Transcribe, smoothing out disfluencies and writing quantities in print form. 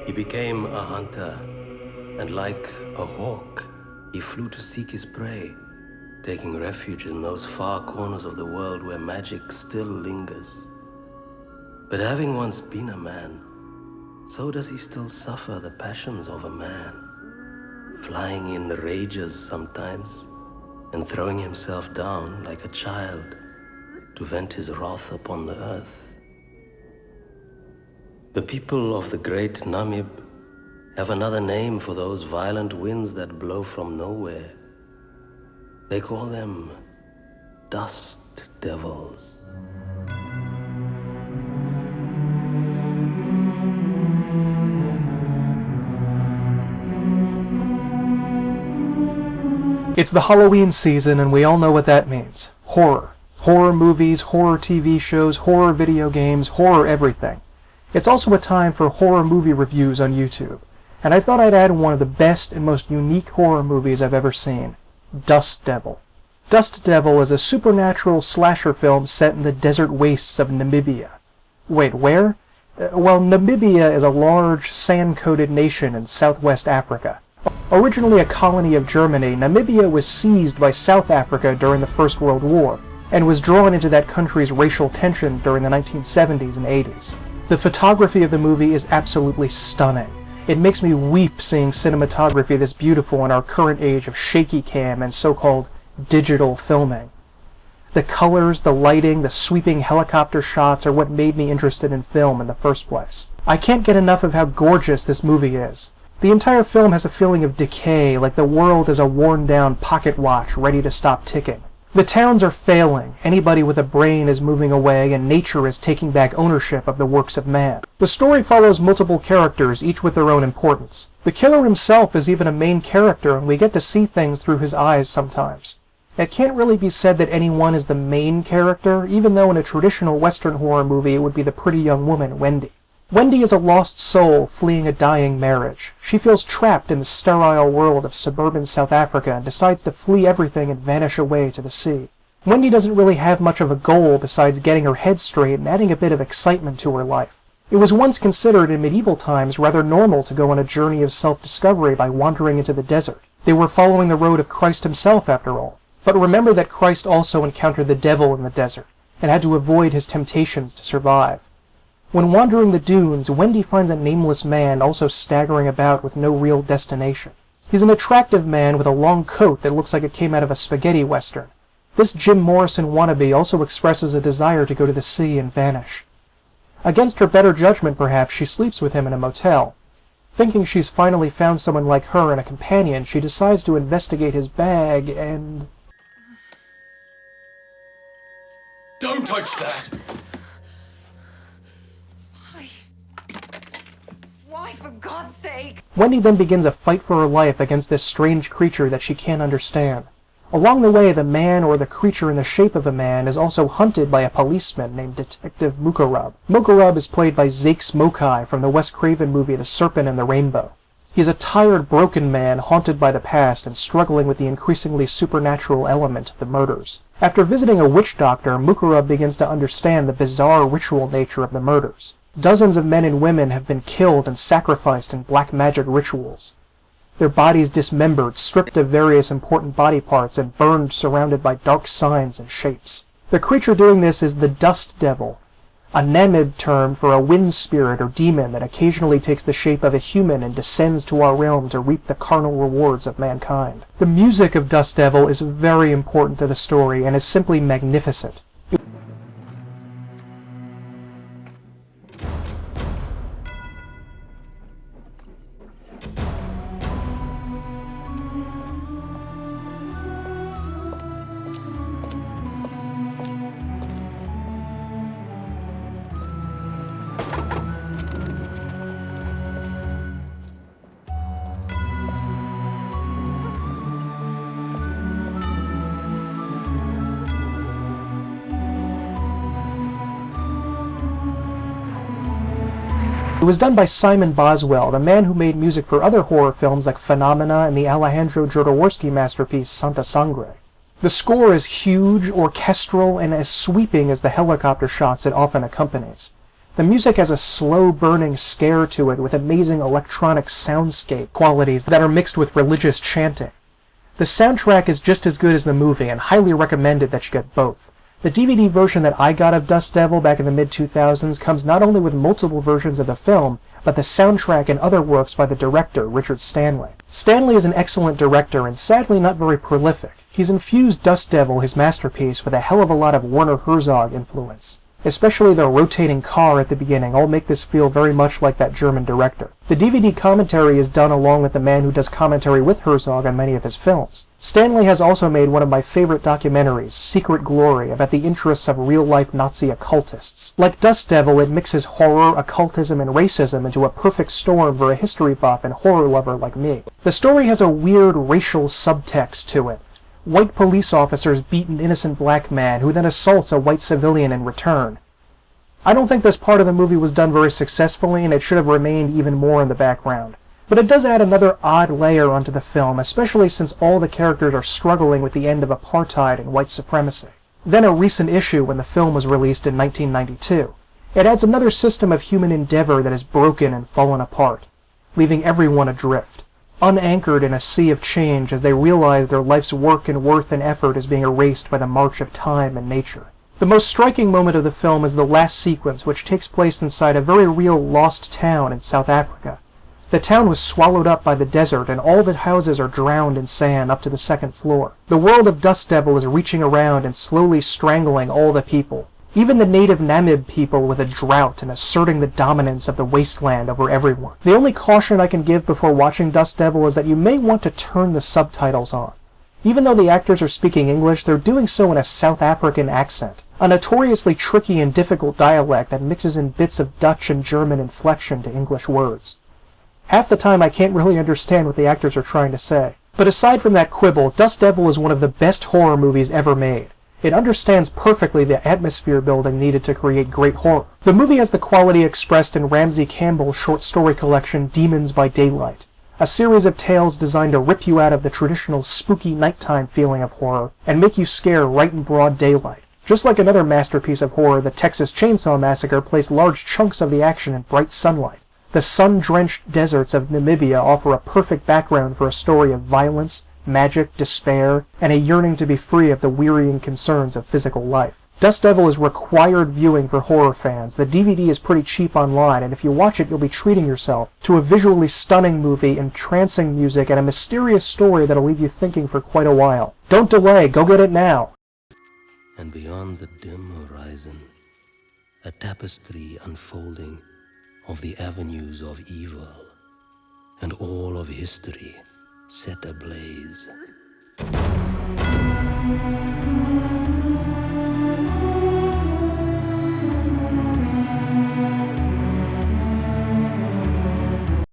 He became a hunter, and like a hawk, he flew to seek his prey, taking refuge in those far corners of the world where magic still lingers. But having once been a man, so does he still suffer the passions of a man, flying in rages sometimes, and throwing himself down like a child to vent his wrath upon the earth. The people of the great Namib have another name for those violent winds that blow from nowhere. They call them dust devils. It's the Halloween season, and we all know what that means. Horror. Horror movies, horror TV shows, horror video games, horror everything. It's also a time for horror movie reviews on YouTube, and I thought I'd add one of the best and most unique horror movies I've ever seen, Dust Devil. Dust Devil is a supernatural slasher film set in the desert wastes of Namibia. Wait, where? Well, Namibia is a large, sand-coated nation in southwest Africa. Originally a colony of Germany, Namibia was seized by South Africa during the First World War, and was drawn into that country's racial tensions during the 1970s and 80s. The photography of the movie is absolutely stunning. It makes me weep seeing cinematography this beautiful in our current age of shaky cam and so-called digital filming. The colors, the lighting, the sweeping helicopter shots are what made me interested in film in the first place. I can't get enough of how gorgeous this movie is. The entire film has a feeling of decay, like the world is a worn-down pocket watch ready to stop ticking. The towns are failing, anybody with a brain is moving away, and nature is taking back ownership of the works of man. The story follows multiple characters, each with their own importance. The killer himself is even a main character, and we get to see things through his eyes sometimes. It can't really be said that anyone is the main character, even though in a traditional Western horror movie it would be the pretty young woman, Wendy. Wendy is a lost soul fleeing a dying marriage. She feels trapped in the sterile world of suburban South Africa and decides to flee everything and vanish away to the sea. Wendy doesn't really have much of a goal besides getting her head straight and adding a bit of excitement to her life. It was once considered in medieval times rather normal to go on a journey of self-discovery by wandering into the desert. They were following the road of Christ himself, after all. But remember that Christ also encountered the devil in the desert and had to avoid his temptations to survive. When wandering the dunes, Wendy finds a nameless man also staggering about with no real destination. He's an attractive man with a long coat that looks like it came out of a spaghetti western. This Jim Morrison wannabe also expresses a desire to go to the sea and vanish. Against her better judgment, perhaps, she sleeps with him in a motel. Thinking she's finally found someone like her and a companion, she decides to investigate his bag and... Don't touch that! Why, for God's sake? Wendy then begins a fight for her life against this strange creature that she can't understand. Along the way, the man or the creature in the shape of a man is also hunted by a policeman named Detective Mukarub. Mukarub is played by Zakes Mokai from the Wes Craven movie The Serpent and the Rainbow. He is a tired, broken man haunted by the past and struggling with the increasingly supernatural element of the murders. After visiting a witch doctor, Mukarub begins to understand the bizarre ritual nature of the murders. Dozens of men and women have been killed and sacrificed in black magic rituals. Their bodies dismembered, stripped of various important body parts, and burned surrounded by dark signs and shapes. The creature doing this is the Dust Devil, a Namib term for a wind spirit or demon that occasionally takes the shape of a human and descends to our realm to reap the carnal rewards of mankind. The music of Dust Devil is very important to the story and is simply magnificent. It was done by Simon Boswell, the man who made music for other horror films like Phenomena and the Alejandro Jodorowsky masterpiece Santa Sangre. The score is huge, orchestral, and as sweeping as the helicopter shots it often accompanies. The music has a slow-burning scare to it with amazing electronic soundscape qualities that are mixed with religious chanting. The soundtrack is just as good as the movie and highly recommended that you get both. The DVD version that I got of Dust Devil back in the mid-2000s comes not only with multiple versions of the film, but the soundtrack and other works by the director, Richard Stanley. Stanley is an excellent director and sadly not very prolific. He's infused Dust Devil, his masterpiece, with a hell of a lot of Werner Herzog influence. Especially the rotating car at the beginning all make this feel very much like that German director. The DVD commentary is done along with the man who does commentary with Herzog on many of his films. Stanley has also made one of my favorite documentaries, Secret Glory, about the interests of real-life Nazi occultists. Like Dust Devil, it mixes horror, occultism, and racism into a perfect storm for a history buff and horror lover like me. The story has a weird racial subtext to it. White police officers beat an innocent black man who then assaults a white civilian in return. I don't think this part of the movie was done very successfully, and it should have remained even more in the background. But it does add another odd layer onto the film, especially since all the characters are struggling with the end of apartheid and white supremacy. Then a recent issue when the film was released in 1992. It adds another system of human endeavor that is broken and fallen apart, leaving everyone adrift, unanchored in a sea of change as they realize their life's work and worth and effort is being erased by the march of time and nature. The most striking moment of the film is the last sequence, which takes place inside a very real lost town in South Africa. The town was swallowed up by the desert, and all the houses are drowned in sand up to the second floor. The world of Dust Devil is reaching around and slowly strangling all the people, even the native Namib people, with a drought and asserting the dominance of the wasteland over everyone. The only caution I can give before watching Dust Devil is that you may want to turn the subtitles on. Even though the actors are speaking English, they're doing so in a South African accent, a notoriously tricky and difficult dialect that mixes in bits of Dutch and German inflection to English words. Half the time I can't really understand what the actors are trying to say. But aside from that quibble, Dust Devil is one of the best horror movies ever made. It understands perfectly the atmosphere building needed to create great horror. The movie has the quality expressed in Ramsey Campbell's short story collection Demons by Daylight, a series of tales designed to rip you out of the traditional spooky nighttime feeling of horror and make you scare right in broad daylight. Just like another masterpiece of horror, the Texas Chainsaw Massacre placed large chunks of the action in bright sunlight. The sun-drenched deserts of Namibia offer a perfect background for a story of violence, magic, despair, and a yearning to be free of the wearying concerns of physical life. Dust Devil is required viewing for horror fans. The DVD is pretty cheap online, and if you watch it, you'll be treating yourself to a visually stunning movie, entrancing music, and a mysterious story that'll leave you thinking for quite a while. Don't delay, go get it now! And beyond the dim horizon, a tapestry unfolding of the avenues of evil, and all of history set ablaze.